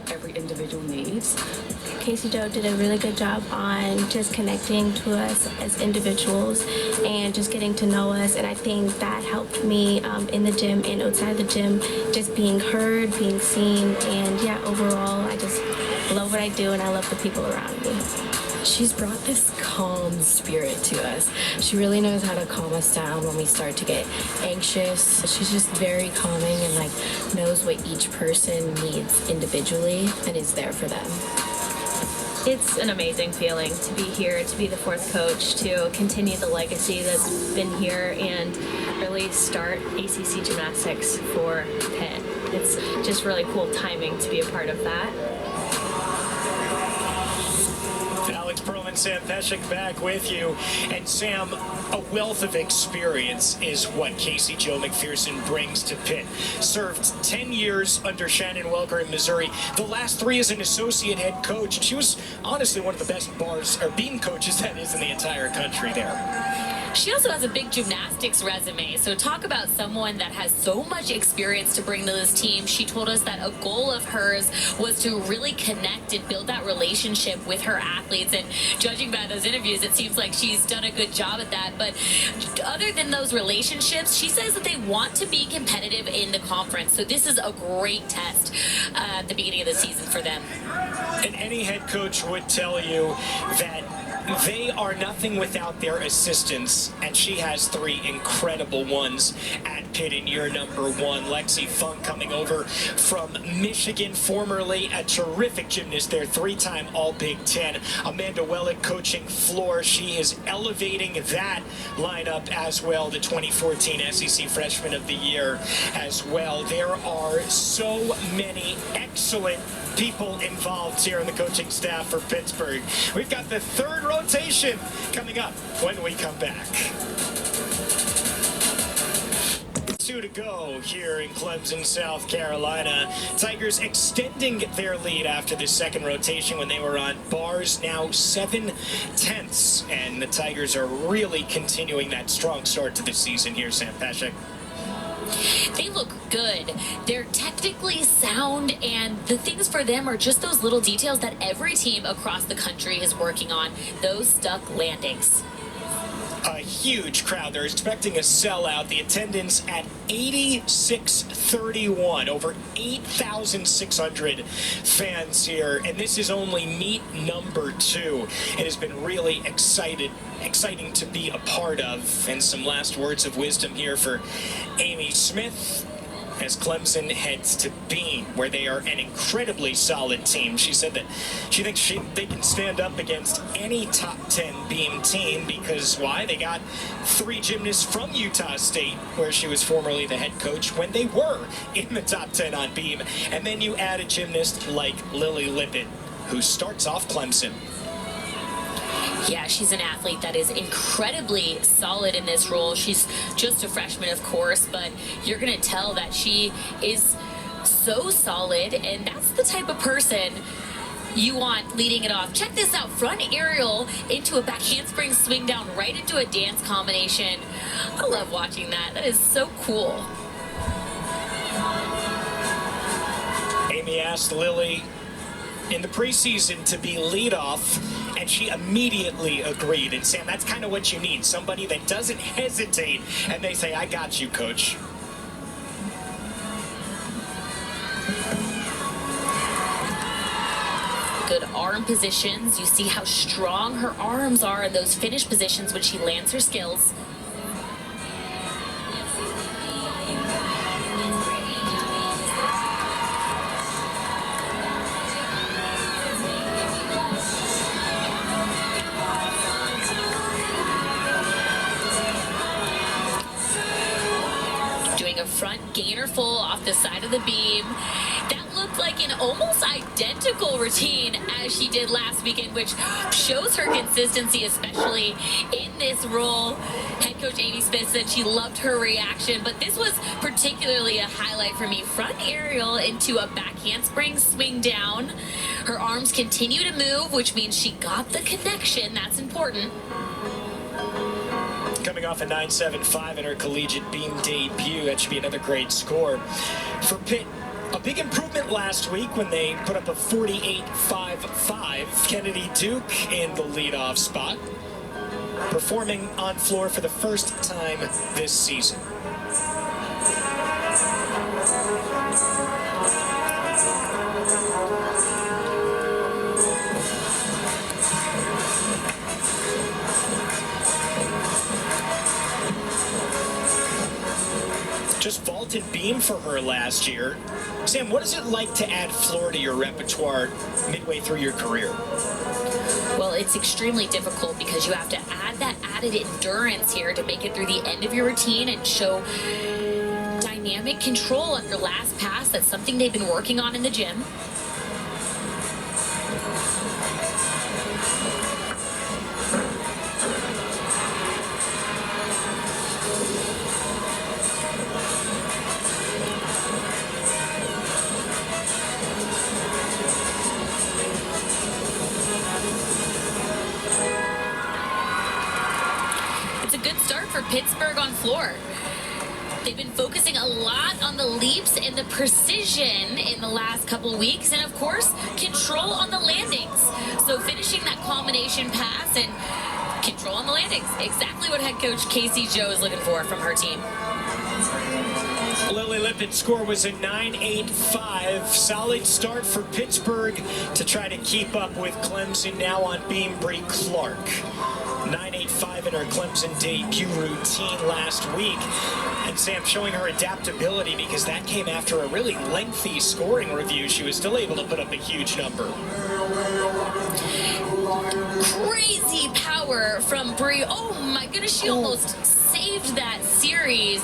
every individual needs. Casey Jo did a really good job on just connecting to us as individuals and just getting to know us, and I think that helped me in the gym and outside the gym, just being heard, being seen, and yeah, overall I just love what I do and I love the people around me. She's brought this calm spirit to us. She really knows how to calm us down when we start to get anxious. She's just very calming and knows what each person needs individually and is there for them. It's an amazing feeling to be here, to be the fourth coach, to continue the legacy that's been here and really start ACC Gymnastics for Pitt. It's just really cool timing to be a part of that. Alex Perlman, Sam Peshek back with you. And Sam, a wealth of experience is what Casey Jo McPherson brings to Pitt. Served 10 years under Shannon Welker in Missouri. The last 3 as an associate head coach. She was honestly one of the best beam coaches that is in the entire country there. She also has a big gymnastics resume, so talk about someone that has so much experience to bring to this team. She told us that a goal of hers was to really connect and build that relationship with her athletes, and judging by those interviews, it seems like she's done a good job at that. But other than those relationships, she says that they want to be competitive in the conference, so this is a great test at the beginning of the season for them. And any head coach would tell you that they are nothing without their assistants, and she has 3 incredible ones at Pitt, and you're number 1. Lexi Funk coming over from Michigan, formerly a terrific gymnast there, 3-time All-Big Ten. Amanda Wellick coaching floor. She is elevating that lineup as well, the 2014 SEC Freshman of the Year as well. There are so many excellent people involved here in the coaching staff for Pittsburgh. We've got the 3rd rotation coming up when we come back. 2 to go here in Clemson, South Carolina. Tigers extending their lead after the 2nd rotation when they were on bars, now 7/10. And the Tigers are really continuing that strong start to the season here, Sam Peshek. They look good. They're technically sound, and the things for them are just those little details that every team across the country is working on, those stuck landings. A huge crowd. They're expecting a sellout. The attendance at 86,31. Over 8,600 fans here. And this is only meet number 2. It has been really exciting to be a part of. And some last words of wisdom here for Amy Smith as Clemson heads to Beam, where they are an incredibly solid team. She said that she thinks they can stand up against any top 10 Beam team because why? They got 3 gymnasts from Utah State, where she was formerly the head coach, when they were in the top 10 on Beam. And then you add a gymnast like Lily Lippett, who starts off Clemson. Yeah, she's an athlete that is incredibly solid in this role. She's just a freshman, of course, but you're going to tell that she is so solid, and that's the type of person you want leading it off. Check this out, front aerial into a back handspring swing down right into a dance combination. I love watching that. That is so cool. Amy asked Lily in the preseason to be leadoff, and she immediately agreed. And Sam, that's kind of what you need, somebody that doesn't hesitate, and they say, I got you, coach. Good arm positions. You see how strong her arms are in those finish positions when she lands her skills. Doing a front gainer full off the side of the beam. That looked like an almost identical routine as she did last weekend, which shows her consistency, especially in this role. Head coach Amy Smith said she loved her reaction, but this was particularly a highlight for me. Front aerial into a back handspring swing down. Her arms continue to move, which means she got the connection. That's important. Coming off a 9.75 in her collegiate beam debut. That should be another great score. For Pitt, A big improvement last week when they put up a 48.55. Kennedy Duke in the leadoff spot, performing on floor for the first time this season. Just vaulted beam for her last year. Sam, what is it like to add floor to your repertoire midway through your career? Well, it's extremely difficult because you have to add that added endurance here to make it through the end of your routine and show dynamic control on your last pass. That's something they've been working on in the gym. For Pittsburg on floor. They've been focusing a lot on the leaps and the precision in the last couple weeks, and of course, control on the landings. So finishing that combination pass and control on the landings. Exactly what head coach Casey Joe is looking for from her team. Lily Lippitt's score was a 9.85. Solid start for Pittsburg to try to keep up with Clemson. Now on beam, Bree Clark. 9.85 in her Clemson debut routine last week. And Sam showing her adaptability because that came after a really lengthy scoring review. She was still able to put up a huge number. Crazy power from Bree. Oh my goodness, she almost saved that series.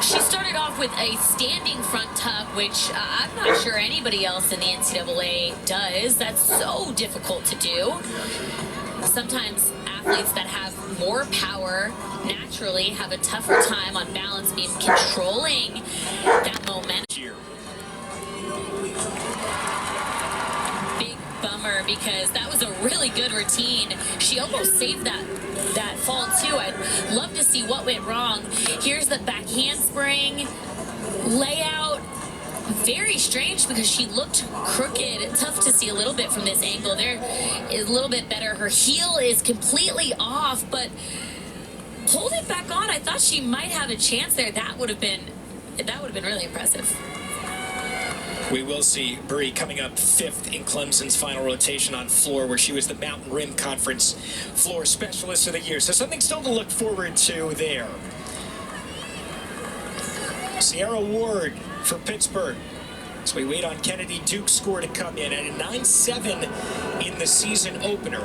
She started off with a standing front tuck, which I'm not sure anybody else in the NCAA does. That's so difficult to do. Sometimes athletes that have more power naturally have a tougher time on balance beam controlling that momentum. Big bummer because that was a really good routine. She almost saved that fall too. I'd love to see what went wrong. Here's the back handspring layout. Very strange because she looked crooked. Tough to see a little bit from this angle. There is a little bit better. Her heel is completely off, but hold it back on. I thought she might have a chance there. That would have been really impressive. We will see Bree coming up 5th in Clemson's final rotation on floor, where she was the Mountain Rim Conference floor specialist of the year. So something still to look forward to there. Sierra Ward for Pittsburg. So we wait on Kennedy Duke's score to come in at a 9.7 in the season opener.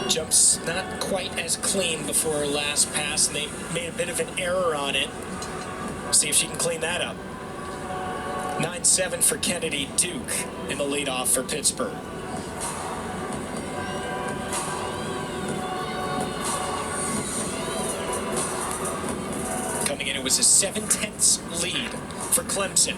Jumps not quite as clean before her last pass, and they made a bit of an error on it. See if she can clean that up. 9.7 for Kennedy Duke in the leadoff for Pittsburg. Coming in, it was a 7/10 lead for Clemson.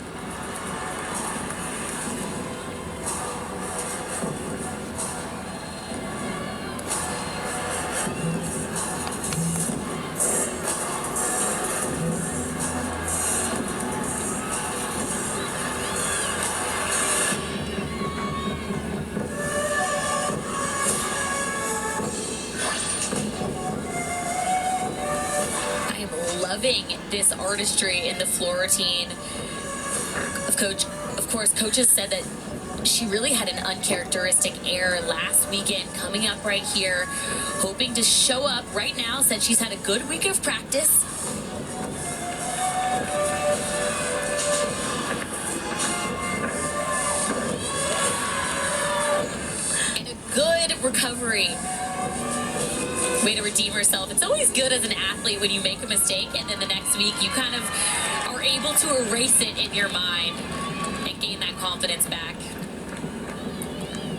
Loving this artistry in the floor routine. Of course, coaches said that she really had an uncharacteristic error last weekend. Coming up right here, hoping to show up right now. Said she's had a good week of practice. And a good recovery. Way to redeem herself. It's always good as an athlete when you make a mistake and then the next week you kind of are able to erase it in your mind and gain that confidence back.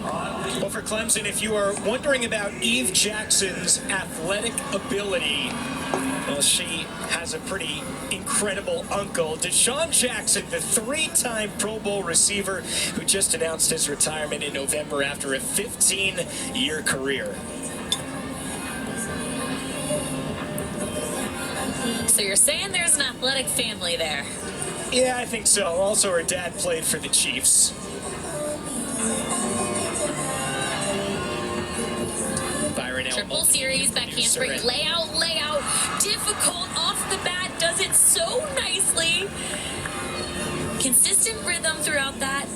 Well, for Clemson, if you are wondering about Eve Jackson's athletic ability, well, she has a pretty incredible uncle. Deshaun Jackson, the 3-time Pro Bowl receiver who just announced his retirement in November after a 15-year career. So you're saying there's an athletic family there? Yeah, I think so. Also, her dad played for the Chiefs. Triple series, back handspring, layout, difficult off the bat, does it so nicely. Consistent rhythm throughout that.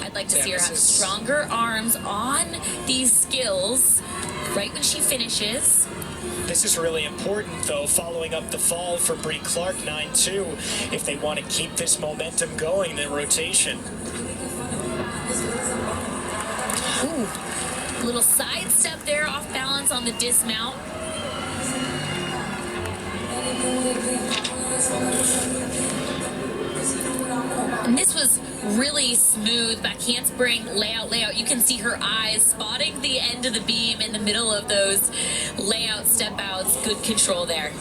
I'd like to see her have stronger arms on these skills right when she finishes. This is really important, though, following up the fall for Brie Clark, 9-2, if they want to keep this momentum going in the rotation. Ooh, little side step there, off balance on the dismount. And this was really smooth, back handspring, layout. You can see her eyes spotting the end of the beam in the middle of those layout step outs. Good control there.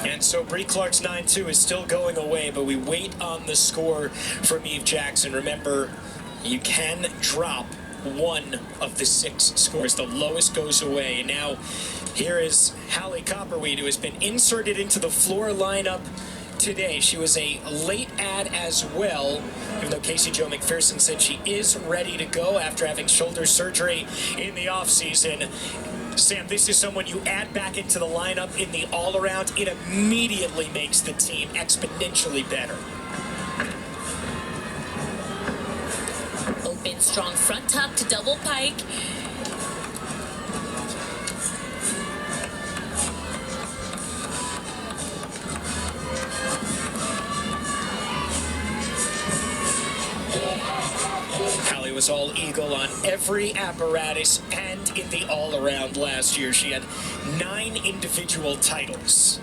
And so Brie Clark's 9-2 is still going away, but we wait on the score from Eve Jackson. Remember, you can drop one of the 6 scores. The lowest goes away. And now here is Hallie Copperweed, who has been inserted into the floor lineup today. She was a late add as well, even though Casey Jo McPherson said she is ready to go after having shoulder surgery in the offseason. Sam, this is someone you add back into the lineup in the all-around. It immediately makes the team exponentially better. Open, strong front tuck to double pike. Hallie was all eagle on every apparatus and in the all-around last year. She had 9 individual titles.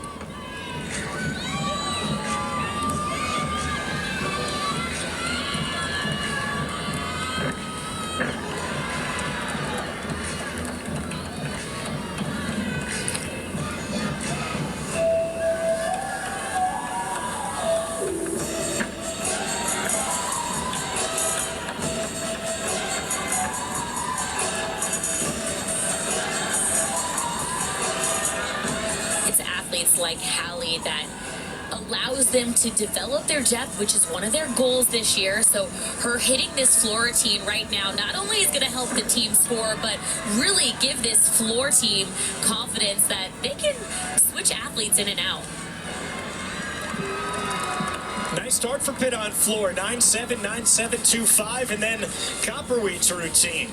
Like Hallie that allows them to develop their depth, which is one of their goals this year. So her hitting this floor routine right now not only is going to help the team score, but really give this floor team confidence that they can switch athletes in and out. Nice start for Pitt on floor. 9-7, 9-7, 2-5, and then Copperweed's routine.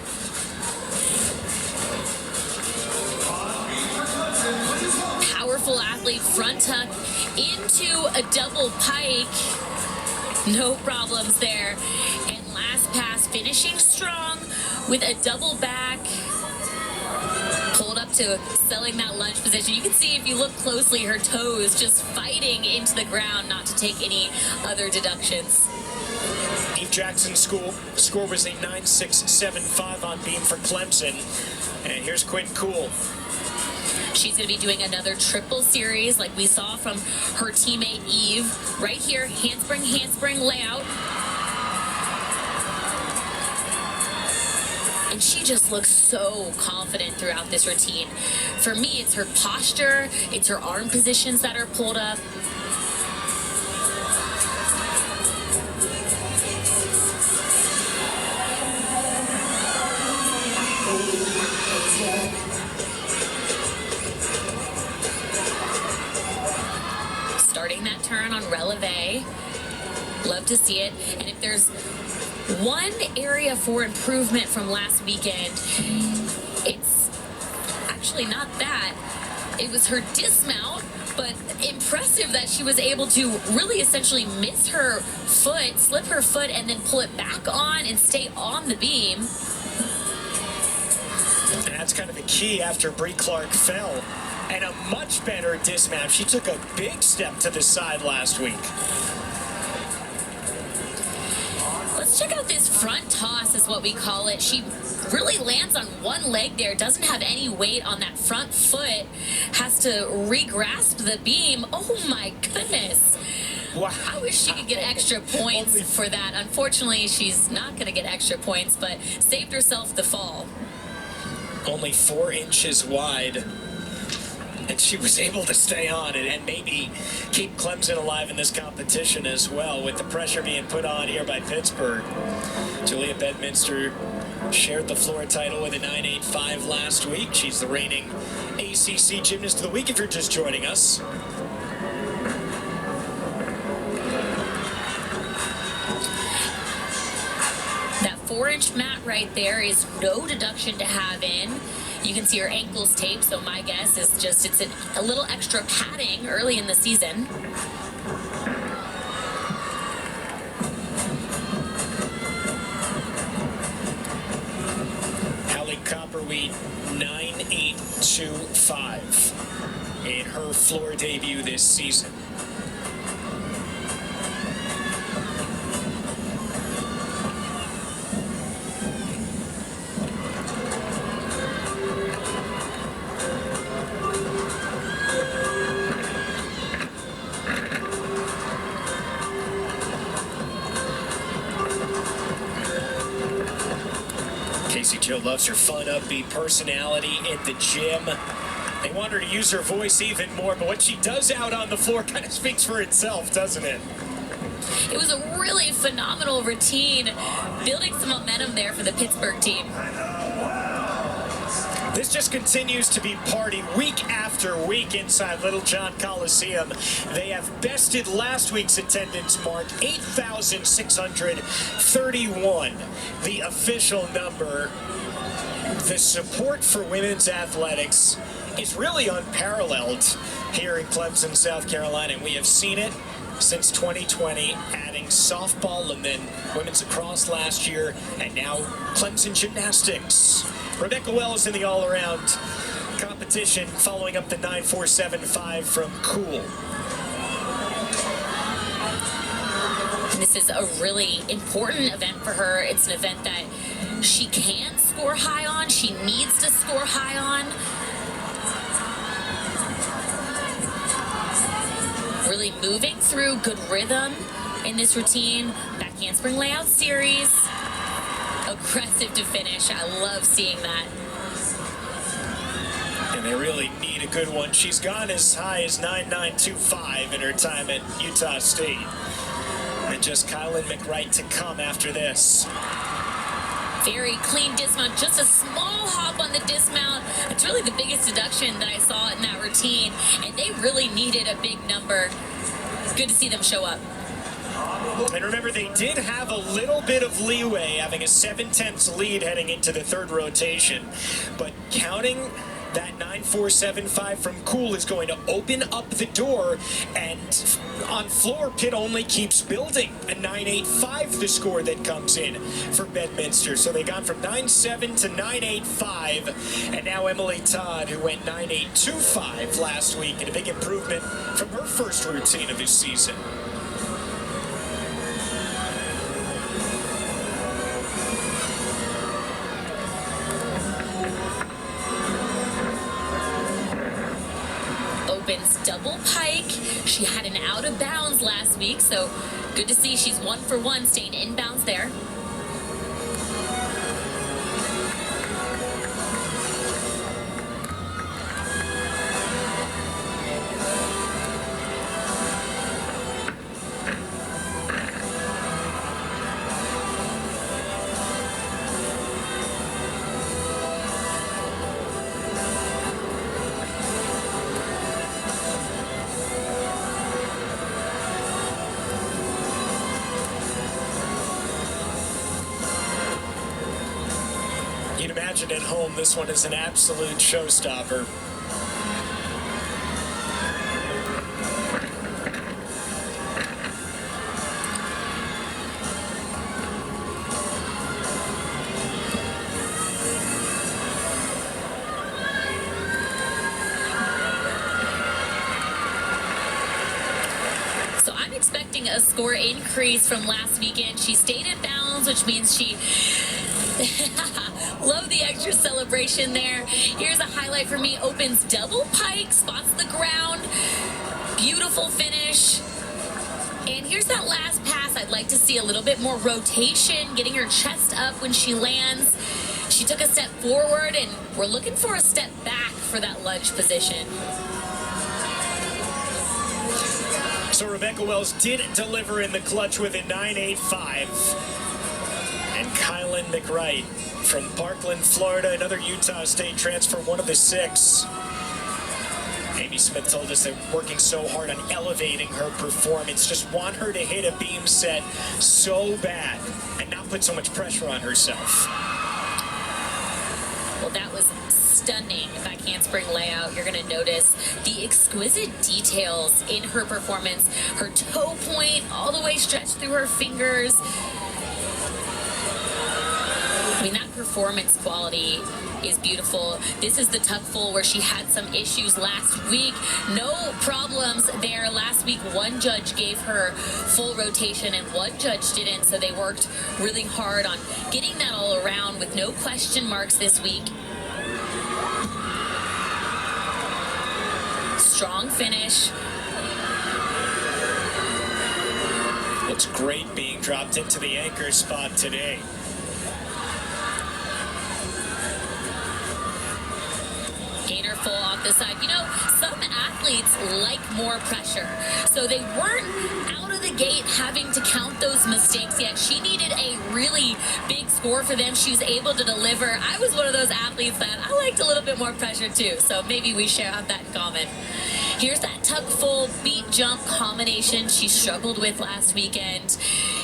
Powerful athlete, front tuck into a double pike. No problems there. And last pass, finishing strong with a double back. Pulled up to selling that lunge position. You can see if you look closely, her toes just fighting into the ground not to take any other deductions. Eve Jackson's score was a 9.675 on beam for Clemson. And here's Quinn Cool. She's going to be doing another triple series like we saw from her teammate Eve. Right here, handspring layout. And she just looks so confident throughout this routine. For me, it's her posture, it's her arm positions that are pulled up. Starting that turn on releve. Love to see it. And if there's one area for improvement from last weekend, it's actually not that. It was her dismount, but impressive that she was able to really essentially miss her foot, slip her foot, and then pull it back on and stay on the beam. And that's kind of the key after Brie Clark fell. And a much better dismount. She took a big step to the side last week. Let's check out this front toss is what we call it. She really lands on one leg there, doesn't have any weight on that front foot, has to re-grasp the beam. Oh my goodness. Wow. I wish she could get extra points for that. Unfortunately, she's not going to get extra points, but saved herself the fall. only 4 inches wide. And she was able to stay on and maybe keep Clemson alive in this competition as well, with the pressure being put on here by Pittsburgh. Julia Bedminster shared the floor title with a 9.85 last week. She's the reigning ACC Gymnast of the Week if you're just joining us. That 4-inch mat right there is no deduction to have in. You can see her ankles taped, so my guess is just it's a little extra padding early in the season. Hallie Copperweed, 9.825 in her floor debut this season. Casey Jo loves her fun, upbeat personality in the gym. They want her to use her voice even more, but what she does out on the floor kind of speaks for itself, doesn't it? It was a really phenomenal routine, building some momentum there for the Pittsburgh team. This just continues to be party week after week inside Little John Coliseum. They have bested last week's attendance mark, 8,631, the official number. The support for women's athletics is really unparalleled here in Clemson, South Carolina, and we have seen it since 2020, adding softball and then women's lacrosse last year, and now Clemson Gymnastics. Rebecca Wells in the all-around competition, following up the 9.475 from Cool. This is a really important event for her. It's an event that she can score high on. She needs to score high on. Really moving through, good rhythm in this routine. Back handspring layout series. Aggressive to finish. I love seeing that. And they really need a good one. She's gone as high as 9.925 in her time at Utah State. And just Kylan McWright to come after this. Very clean dismount, just a small hop on the dismount. It's really the biggest deduction that I saw in that routine, and they really needed a big number. Good to see them show up. And remember, they did have a little bit of leeway, having a 7/10 lead heading into the third rotation. But counting that 9.475 from Cool is going to open up the door, and on floor, Pitt only keeps building. A 9.85 the score that comes in for Bedminster. So they gone from 9.7 to 9.85, and now Emily Todd, who went 9.825 last week, and a big improvement from her first routine of this season. Opens double pike. She had an out of bounds last week, so good to see she's 1 for 1, staying inbounds there. You'd imagine at home this one is an absolute showstopper. So I'm expecting a score increase from last weekend. She stayed in bounds, which means she love the extra celebration there. Here's a highlight for me. Opens double pike, spots the ground. Beautiful finish. And here's that last pass. I'd like to see a little bit more rotation, getting her chest up when she lands. She took a step forward, and we're looking for a step back for that lunge position. So Rebecca Wells did deliver in the clutch with a 9.85. And Kylan McWright from Parkland, Florida, another Utah State transfer, one of the 6. Amy Smith told us they're working so hard on elevating her performance. Just want her to hit a beam set so bad and not put so much pressure on herself. Well, that was stunning back handspring layout. You're going to notice the exquisite details in her performance. Her toe point all the way stretched through her fingers. I mean, that performance quality is beautiful. This is the tuck full where she had some issues last week. No problems there. Last week, one judge gave her full rotation and one judge didn't, so they worked really hard on getting that all around with no question marks this week. Strong finish. Looks great being dropped into the anchor spot today. Gainer full off the side. You know, some athletes like more pressure, so they weren't out of the gate having to count those mistakes yet. She needed a really big score for them. She was able to deliver. I was one of those athletes that I liked a little bit more pressure too, so maybe we have that in common. Here's that tuck full beat jump combination she struggled with last weekend.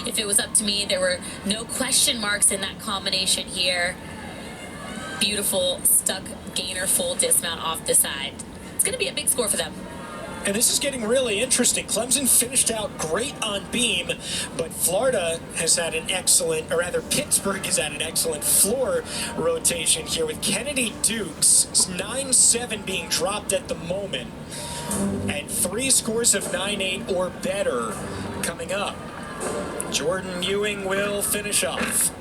If it was up to me, there were no question marks in that combination here. Beautiful stuck gainer full dismount off the side. It's going to be a big score for them. And this is getting really interesting. Clemson finished out great on beam, but Florida has had an excellent, or rather Pittsburgh has had an excellent floor rotation here with Kennedy Dukes 9-7 being dropped at the moment, and 3 scores of 9-8 or better coming up. Jordan Ewing will finish off.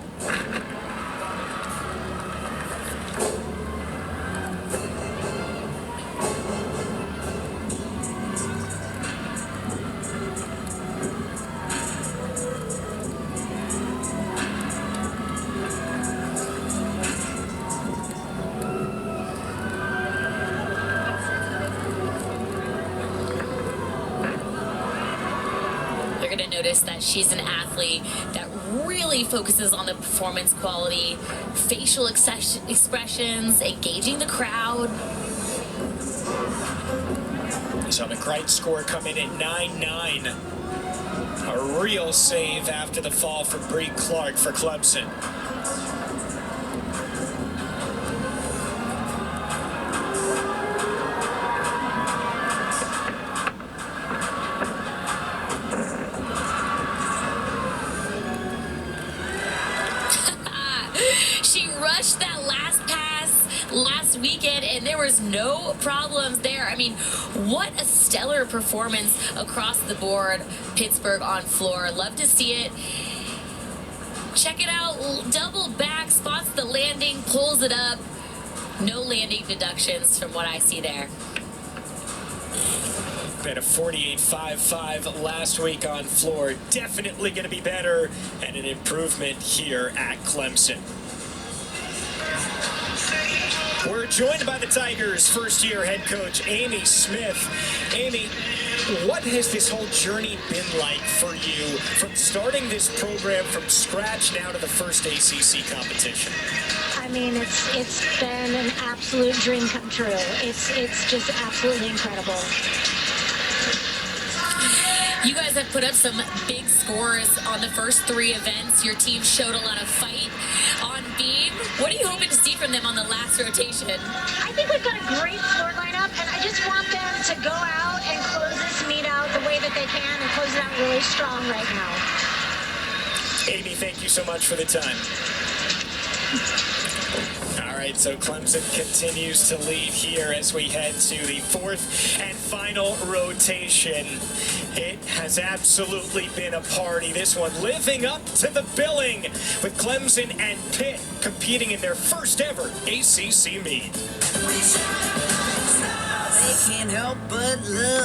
Notice that she's an athlete that really focuses on the performance quality, facial expressions, engaging the crowd. So McWright's score coming in 9-9. A real save after the fall for Bree Clark for Clemson. That last pass last weekend, and there was no problems there. I mean, what a stellar performance across the board. Pittsburgh on floor. Love to see it. Check it out. Double back, spots the landing, pulls it up. No landing deductions from what I see there. Had a 48.55 last week on floor. Definitely going to be better, and an improvement here at Clemson. We're joined by the Tigers' first-year head coach, Amy Smith. Amy, what has this whole journey been like for you from starting this program from scratch now to the first ACC competition? I mean, it's been an absolute dream come true. It's just absolutely incredible. You guys have put up some big scores on the first 3 events. Your team showed a lot of fight on beam. What are you hoping to see from them on the last rotation? I think we've got a great floor lineup, and I just want them to go out and close this meet out the way that they can and close it out really strong right now. Amy, thank you so much for the time. All right, so Clemson continues to lead here as we head to the 4th and final rotation. It has absolutely been a party. This one living up to the billing with Clemson and Pitt competing in their first ever ACC meet. They can't help but look.